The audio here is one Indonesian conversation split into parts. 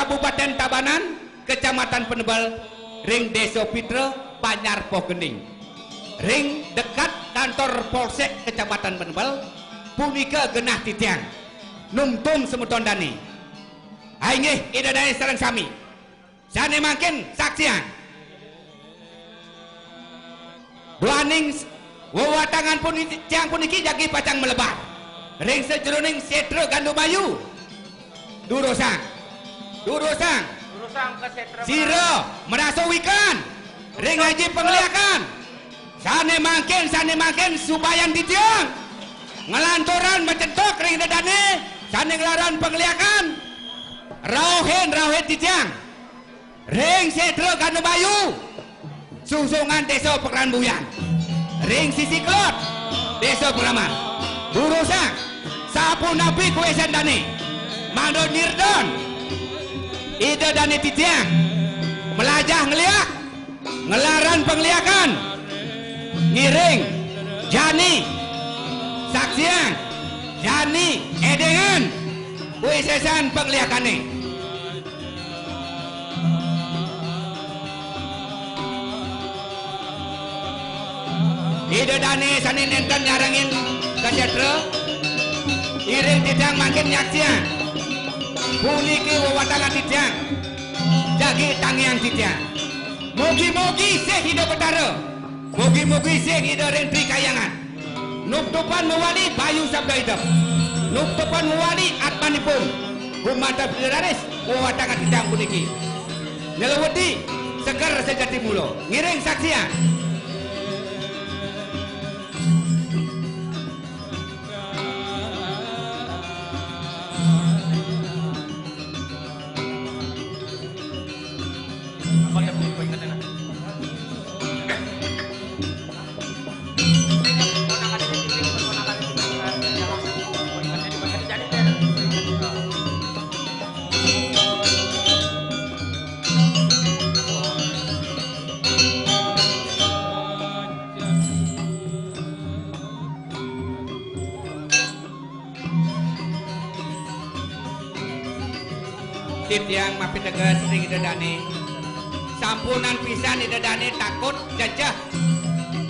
Kabupaten Tabanan, Kecamatan Penebel, ring Desa Pitra, Banyar Pogening. Ring dekat kantor Polsek Kecamatan Penebel, punika genah titiang. Numtum semeton dani. Aingih ida dani sareng sami. Sane makin saksian. Duaning wewatangan puniki jagi pacang melebar. Ring sejeroning setra Gandumayu. Durosang ke setra Siro merasawikan. Ring haji pengliakan. Sane makin subayan titiang. Ngelanturan mencetok ring dadane. Sane ngelaran pengliakan. Rauhen titiang. Ring setra Gandumayu. Susungan Desa Pekeran Buyan. Ring Sisi Klot Desa Peraman. Durosang Sapu Nabi Kuesan Dani Mando Nirdon Ida Dani Titiang melajah ngeliak ngelaran pengliakan ngiring Jani saksian Jani edengan kuesesan pengliakane. Ida Dani sani nenten nyarangin ke setra iring titiang makin nyaksian puniki wewatangan titiang jagi tangiang titiang mugi-mugi seh hidup betara mugi-mugi seh hidup rentri kayangan nuptupan mewali bayu sabda hidup nuptupan mewali atmanipun kumantap bidararis wewatangan titiang puniki nelewedi seger sejati mulo ngiring saksian. Titiang mapi tegas ring ida dani sampunan pisan ida dani takut jajah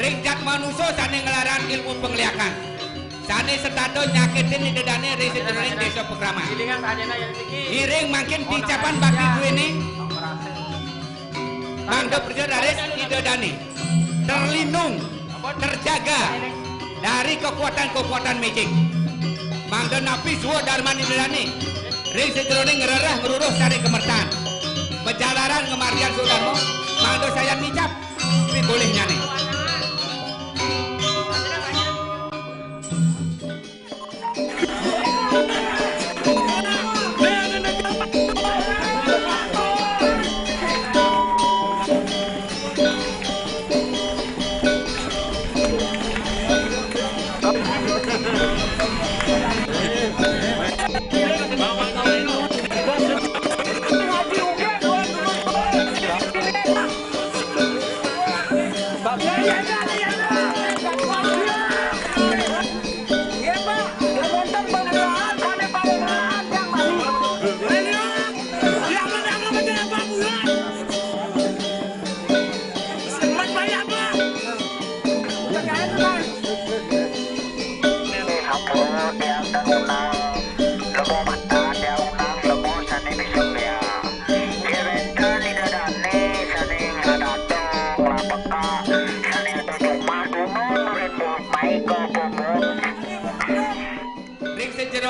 ring jat manusia sane ngelaran ilmu pengliakan sane setado nyakitin ida dani ring sejeroning Desa Pekraman iring makin dicapan bakti kuini mangga berjadaris ida dani terlindung terjaga dari kekuatan magic mangga napi suwa darman ida dani ring sejeroning ngererah ngeruruh cari kemertaan berjalaran ngemardian Sudarmo mangdo saya micap tapi bolehnya nih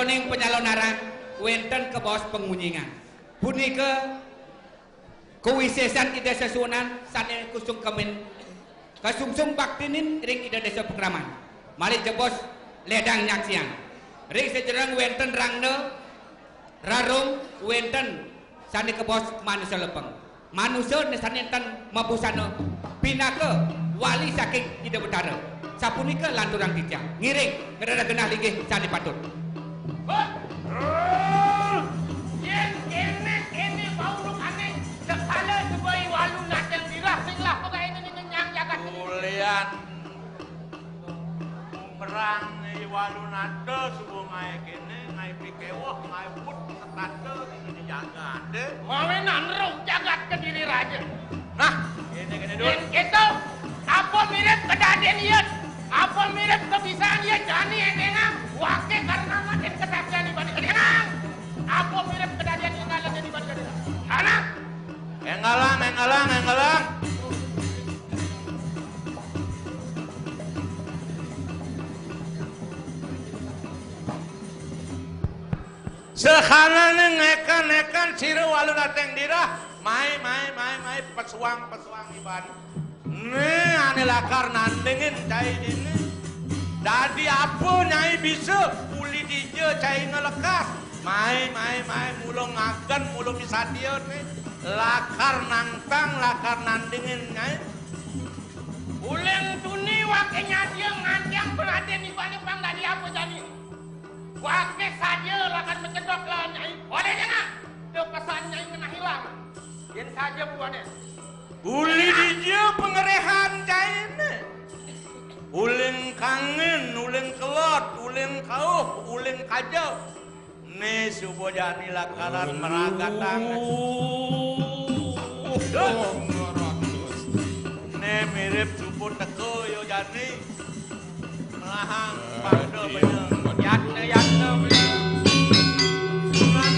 penyalonaran wenten ke bos pengunjingan punika kewisesan ida sesunan sane kusung kemen kasungsung baktinin ring ida Desa Pekraman mali jebos ledang nyaksian ring sejerang wenten rangna rarung wenten sane ke bos manusia lepeng manusia sane enten mabusana pinaka wali saking ida betara sapunika lanturang titiang ngiring ngerada genah linggih sane patut. Ini bau lu aneh sekala sebagai walu nadang dirah singlah pakai ini nyang jagat mulian perang ni walu nada subuh ngai kene ngai pikewah ngai put tante ini jagat deh. Mawenan rong jagat ke diri raja. Nah, ini dulu. Dan gitu, apa mirip kedaden ieu? Apa mirip kebisaan ieu jani endengang? Wake karena makin kesaksian dibanding endengang. Apa mirip kedaden ieu ngalan dibanding endengang? Anak. Engalang. Sekarang ngekan siru walu dateng dirah. Mai pesuang iban. Nih ane lakar nandengin cai dini. Dadi apa nyai bisa uli dije cai ngelekas. Mai mulung ngagan mulung bisa dia nih. Lakar nandengin nyai. Uleng tuni wakenya dia ngandang peladen ibane pang dari apa jadi. Wake saja lakan mencedok lah nyai. Boleh jangan? Dia pesan nyai kena hilang. Yen saja buannya. Uli dia pengerehan cairnya. Uleng kangen, uleng kelot, uleng kauh, uleng kajau. Nih subojani lakaran meragatang. Nih mirip subuh teko yo jani. Melahang pada bener. Yatne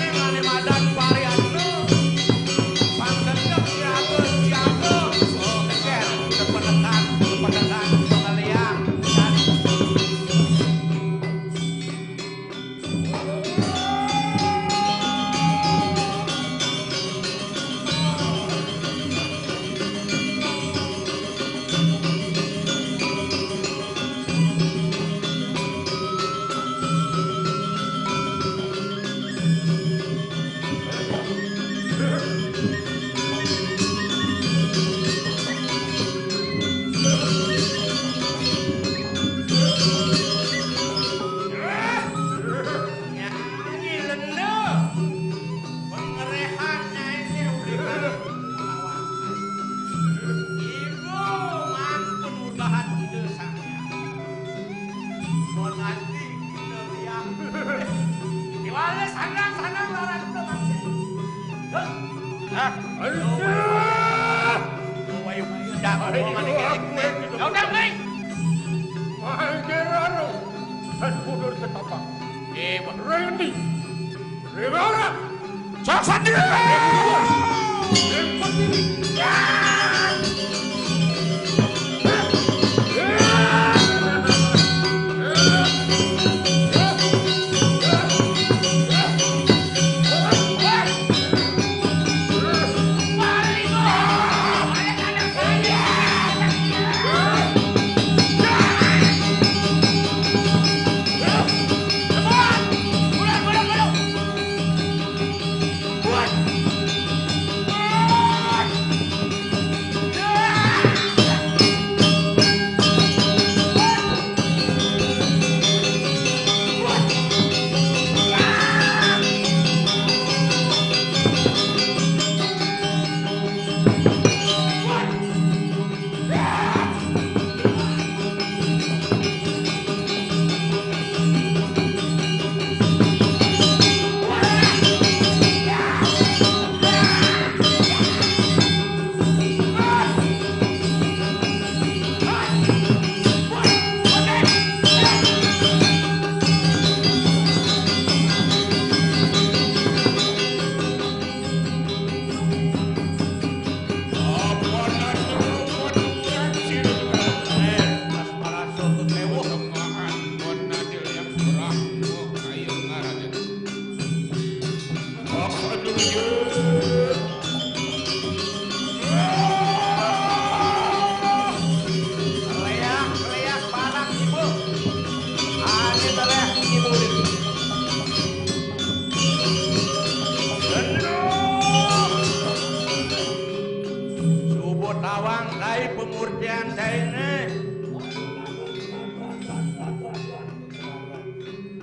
Ngane madan varianno. Pangdendek siapa. Teker kepenekan pengalian.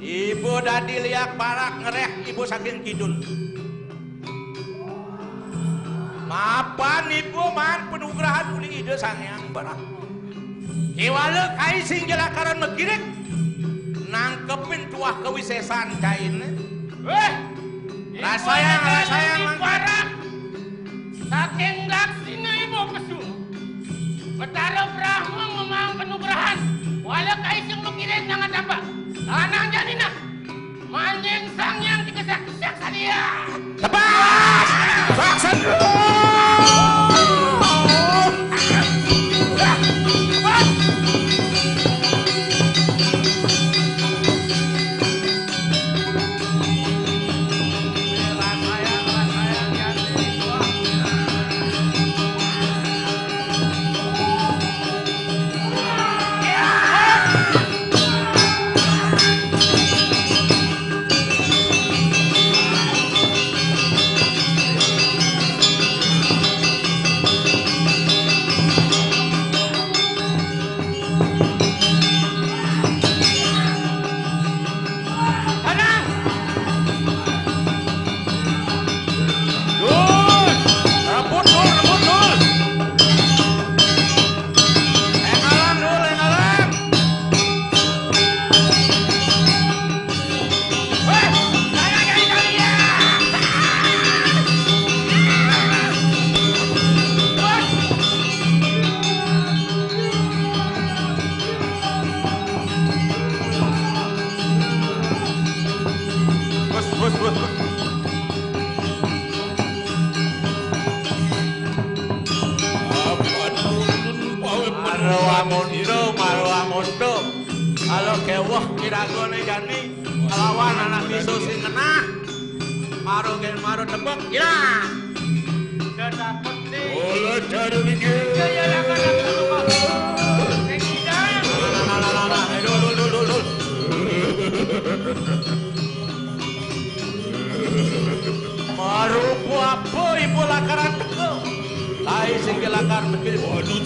Ibu dadi liak parak ngereh ibu saking kidul. Mapan ibu man penugrahan uli ide sangyang barak. Kiwala kai sing jelakaran megirik nangkepin tuah kewisesan kain. Lah sayang parah. Saking gaksina ibu kesu. Betara Brahma memang penugrahan. Walau kaising mengirim nangan apa? Tanang janina. Manjing sang yang dikesak-kesak sadia. Tebas! Vaksin! Marwa mondo. Kalau kewah kiragone jani lawan anak bisu sing kena. Maro tebak ya. Dapat deh. Olah cari mikir. Ya lakan lupa. Dul. Maru apa ibu lakaran teko. Ai sing lakar mikir. Waduh.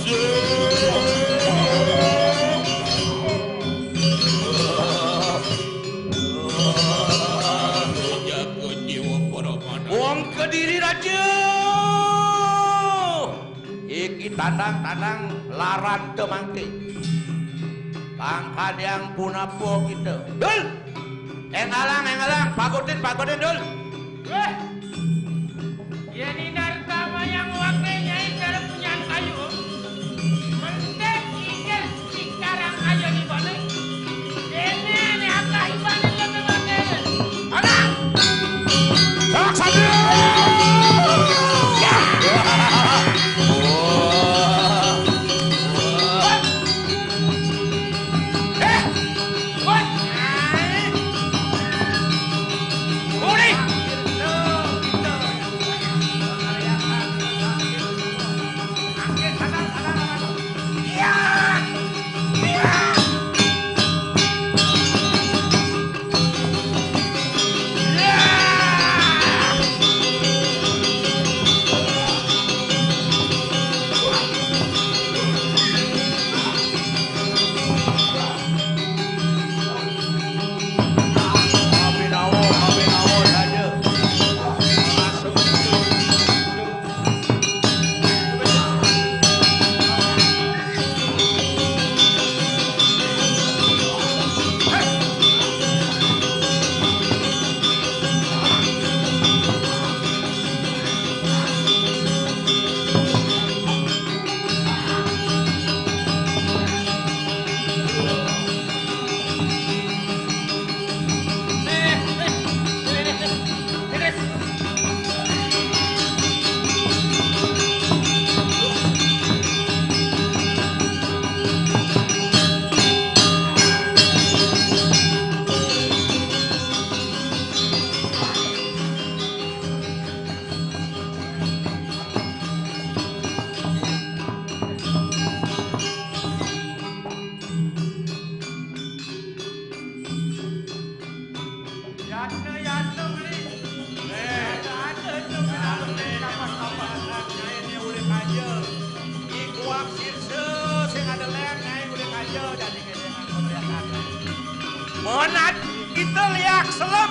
Wong Kediri raja. Iki tandang-tandang laran teu mangke. Pangkat yang punapo kita. Dul. Engalang, pagodin dul. Weh. Ya ni narkama yang wakilnya dalam punyaan kayu. Mentek ikan sekarang aja di mana? Ini apa ibadah lebih wakil? Anak. Saksanya. Monat kita liak selem.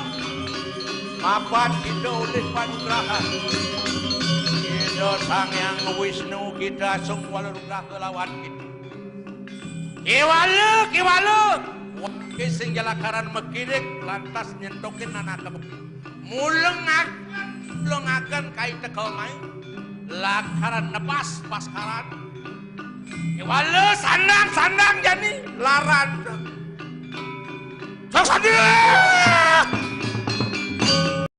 Mapan kita oleh panugraha. Kita sang yang Wisnu kita semua nugraha lawan kita. Kiwalu. Wakil sing jalakaran mekirik lantas nyentokin anak kebuk. mulengaken kai tekel mai lakaran nepas paskaran wale sandang jani laran sok sadie